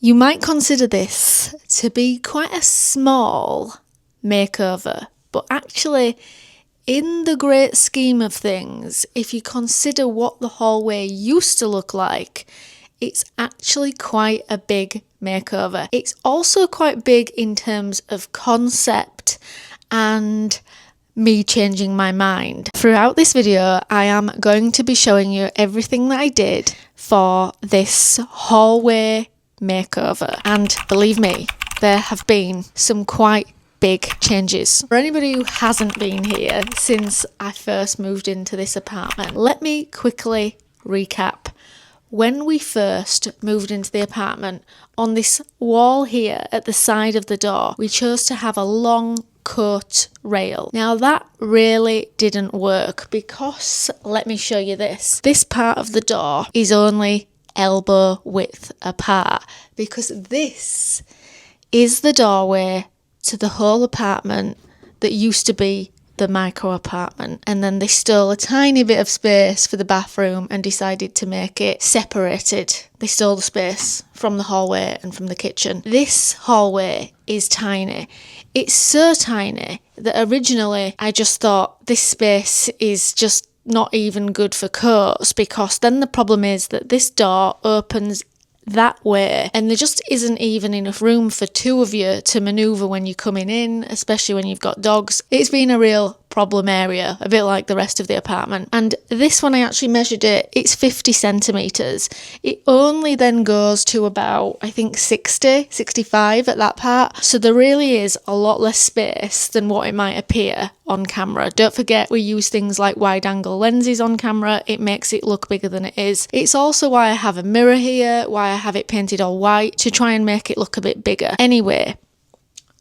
You might consider this to be quite a small makeover, but actually, in the great scheme of things, if you consider what the hallway used to look like, it's actually quite a big makeover. It's also quite big in terms of concept and me changing my mind. Throughout this video, I am going to be showing you everything that I did for this hallway makeover. And believe me, there have been some quite big changes. For anybody who hasn't been here since I first moved into this apartment, let me quickly recap. When we first moved into the apartment, on this wall here at the side of the door, we chose to have a long cut rail. Now that really didn't work because, let me show you this. This part of the door is only elbow width apart because this is the doorway to the whole apartment that used to be the micro apartment, and then they stole a tiny bit of space for the bathroom and decided to make it separated. They stole the space from the hallway and from the kitchen. This hallway is tiny. It's so tiny that originally I just thought this space is just not even good for coats, because then the problem is that this door opens that way and there just isn't even enough room for two of you to manoeuvre when you're coming in, especially when you've got dogs. It's been a real problem area, a bit like the rest of the apartment. And this one, I actually measured it, it's 50 centimetres. It only then goes to about, I think, 65 at that part. So there really is a lot less space than what it might appear on camera. Don't forget, we use things like wide angle lenses on camera. It makes it look bigger than it is. It's also why I have a mirror here, why I have it painted all white, to try and make it look a bit bigger. Anyway,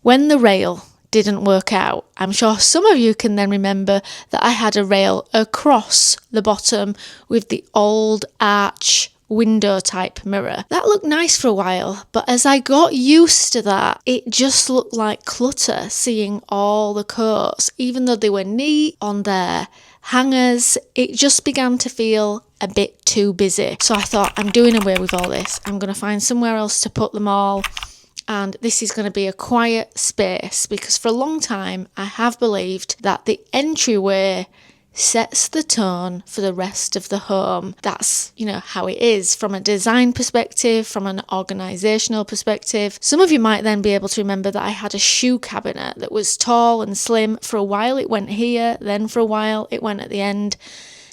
when the rail didn't work out, I'm sure some of you can then remember that I had a rail across the bottom with the old arch window type mirror. That looked nice for a while, but as I got used to that, it just looked like clutter seeing all the coats. Even though they were neat on their hangers, it just began to feel a bit too busy. So I thought, I'm doing away with all this. I'm going to find somewhere else to put them all. And this is going to be a quiet space, because for a long time I have believed that the entryway sets the tone for the rest of the home. That's, how it is from a design perspective, from an organisational perspective. Some of you might then be able to remember that I had a shoe cabinet that was tall and slim. For a while it went here, then for a while it went at the end.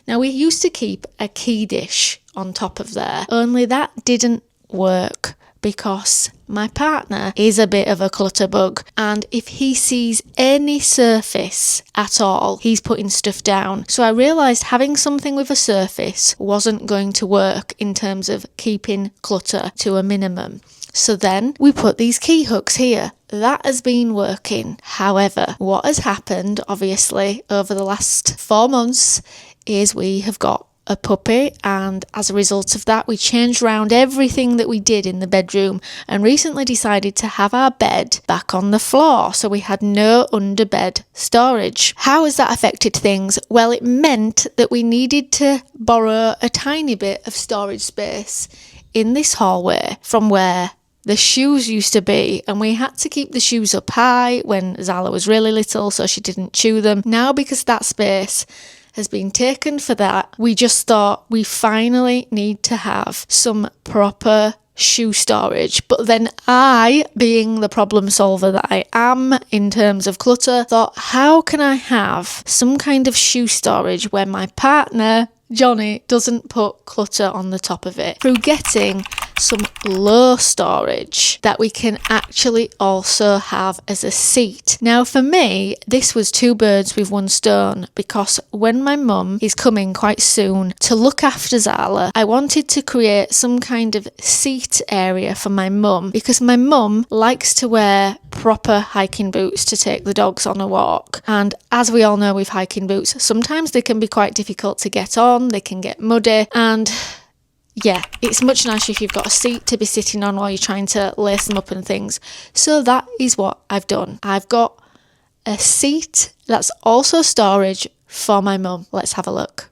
Now we used to keep a key dish on top of there, only that didn't work because my partner is a bit of a clutter bug, and if he sees any surface at all, he's putting stuff down. So I realised having something with a surface wasn't going to work in terms of keeping clutter to a minimum. So then we put these key hooks here. That has been working. However, what has happened, obviously, over the last 4 months is we have got a puppy, and as a result of that we changed around everything that we did in the bedroom and recently decided to have our bed back on the floor, so we had no underbed storage. How has that affected things? Well, it meant that we needed to borrow a tiny bit of storage space in this hallway from where the shoes used to be, and we had to keep the shoes up high when Zala was really little so she didn't chew them. Now, because that space has been taken for that, we just thought we finally need to have some proper shoe storage. But then I, being the problem solver that I am in terms of clutter, thought, how can I have some kind of shoe storage where my partner, Johnny, doesn't put clutter on the top of it? Through getting some low storage that we can actually also have as a seat. Now for me, this was two birds with one stone, because when my mum is coming quite soon to look after Zala, I wanted to create some kind of seat area for my mum, because my mum likes to wear proper hiking boots to take the dogs on a walk, and as we all know with hiking boots, sometimes they can be quite difficult to get on, they can get muddy, and yeah, it's much nicer if you've got a seat to be sitting on while you're trying to lace them up and things. So that is what I've done. I've got a seat that's also storage for my mum. Let's have a look.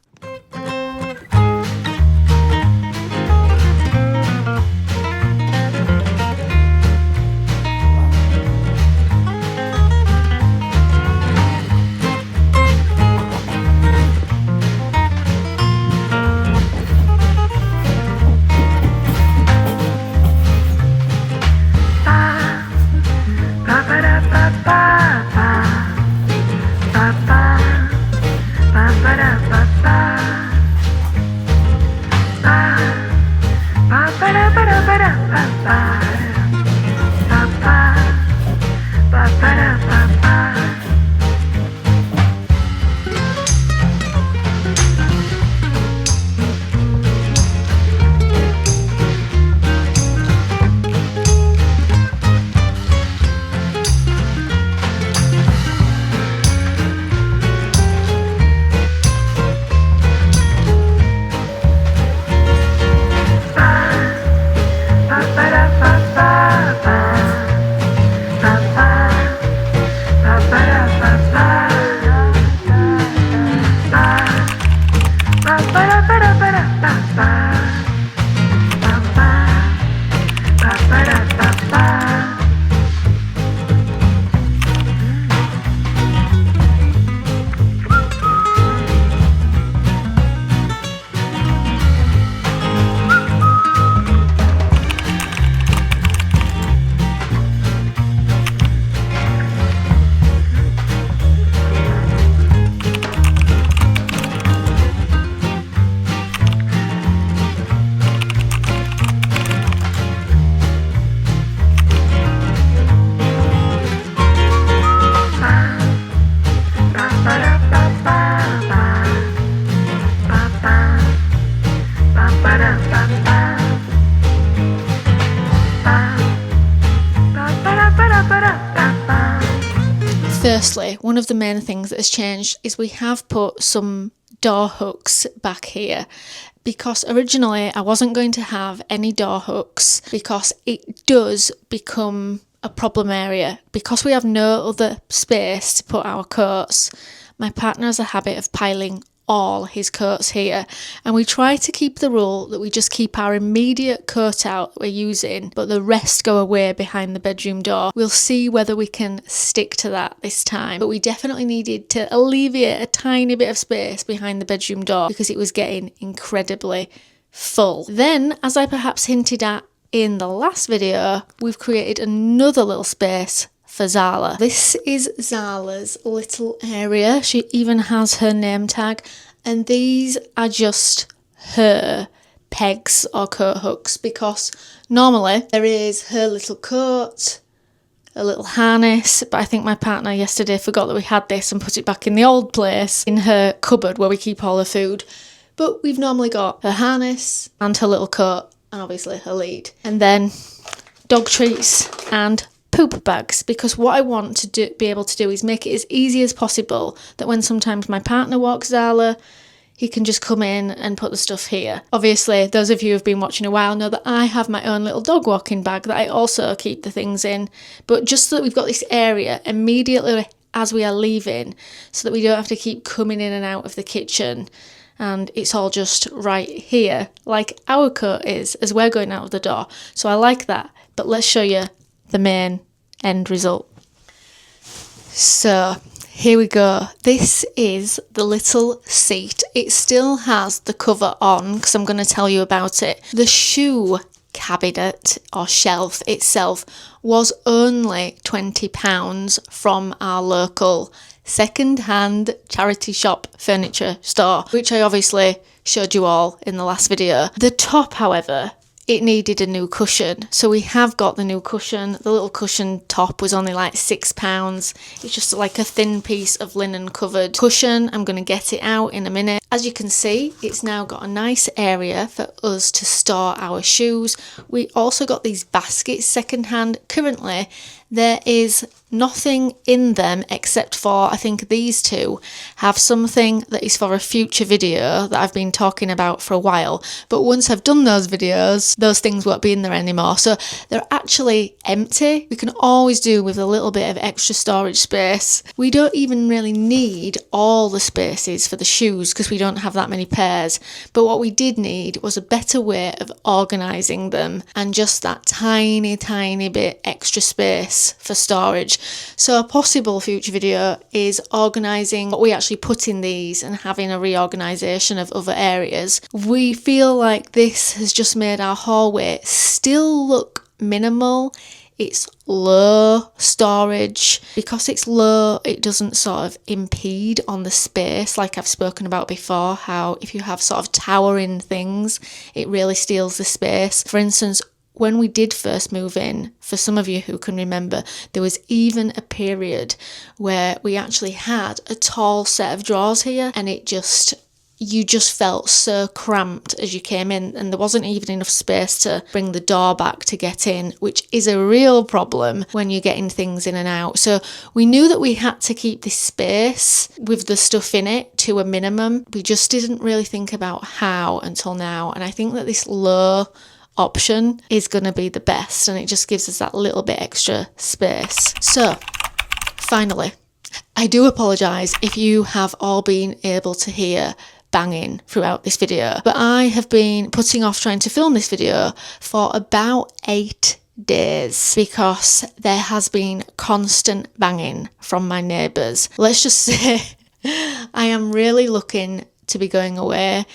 Firstly, one of the main things that has changed is we have put some door hooks back here, because originally I wasn't going to have any door hooks because it does become a problem area. Because we have no other space to put our coats, my partner has a habit of piling all his coats here, and we try to keep the rule that we just keep our immediate coat out that we're using, but the rest go away behind the bedroom door. We'll see whether we can stick to that this time, but we definitely needed to alleviate a tiny bit of space behind the bedroom door because it was getting incredibly full. Then, as I perhaps hinted at in the last video, we've created another little space for Zala. This is Zala's little area. She even has her name tag, and these are just her pegs or coat hooks, because normally there is her little coat, a little harness, but I think my partner yesterday forgot that we had this and put it back in the old place in her cupboard where we keep all her food. But we've normally got her harness and her little coat and obviously her lead, and then dog treats and poop bags, because what I want to be able to do is make it as easy as possible that when sometimes my partner walks Zala, he can just come in and put the stuff here. Obviously, those of you who have been watching a while know that I have my own little dog walking bag that I also keep the things in, but just so that we've got this area immediately as we are leaving, so that we don't have to keep coming in and out of the kitchen, and it's all just right here, like our coat is as we're going out of the door. So I like that, but let's show you the main end result. So here we go. This is the little seat. It still has the cover on because I'm going to tell you about it. The shoe cabinet or shelf itself was only £20 from our local second-hand charity shop furniture store, which I obviously showed you all in the last video. The top, however, it needed a new cushion, so we have got the new cushion. The little cushion top was only like £6. It's just like a thin piece of linen covered cushion. I'm going to get it out in a minute. As you can see, it's now got a nice area for us to store our shoes. We also got these baskets secondhand. Currently, there is nothing in them except for, I think these two have something that is for a future video that I've been talking about for a while, but once I've done those videos, those things won't be in there anymore, so they're actually empty. We can always do with a little bit of extra storage space. We don't even really need all the spaces for the shoes because we don't have that many pairs, but what we did need was a better way of organising them and just that tiny bit extra space for storage. So a possible future video is organising what we actually put in these and having a reorganisation of other areas. We feel like this has just made our hallway still look minimal. It's low storage. Because it's low, it doesn't sort of impede on the space, like I've spoken about before, how if you have sort of towering things, it really steals the space. For instance, when we did first move in, for some of you who can remember, there was even a period where we actually had a tall set of drawers here, and you just felt so cramped as you came in, and there wasn't even enough space to bring the door back to get in, which is a real problem when you're getting things in and out. So we knew that we had to keep this space with the stuff in it to a minimum. We just didn't really think about how until now, and I think that this low option is going to be the best, and it just gives us that little bit extra space. So finally, I do apologise if you have all been able to hear banging throughout this video, but I have been putting off trying to film this video for about 8 days because there has been constant banging from my neighbours. Let's just say I am really looking to be going away.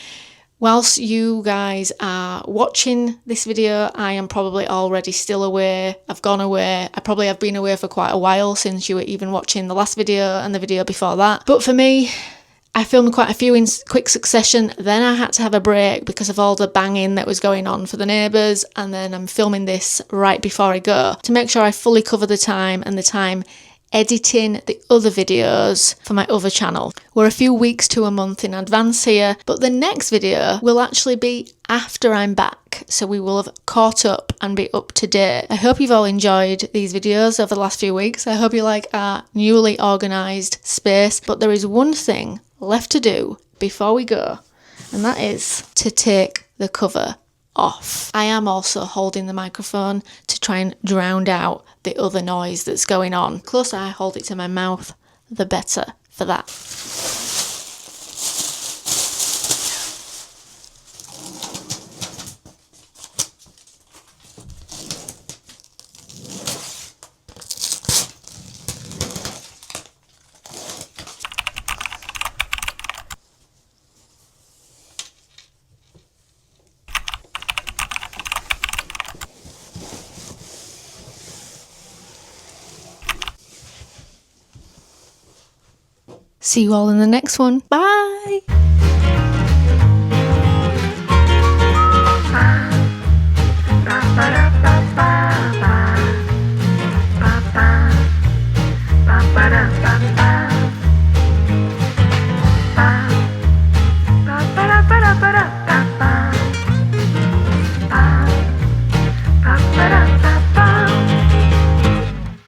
Whilst you guys are watching this video, I am probably already still away. I've gone away. I probably have been away for quite a while since you were even watching the last video and the video before that. But for me, I filmed quite a few in quick succession, then I had to have a break because of all the banging that was going on for the neighbours, and then I'm filming this right before I go to make sure I fully cover the time and the time editing the other videos for my other channel. We're a few weeks to a month in advance here, but the next video will actually be after I'm back, so we will have caught up and be up to date. I hope you've all enjoyed these videos over the last few weeks. I hope you like our newly organised space, but there is one thing left to do before we go, and that is to take the cover off. I am also holding the microphone to try and drown out the other noise that's going on. The closer I hold it to my mouth, the better for that. See you all in the next one. Bye! Ba-ba-da-ba-ba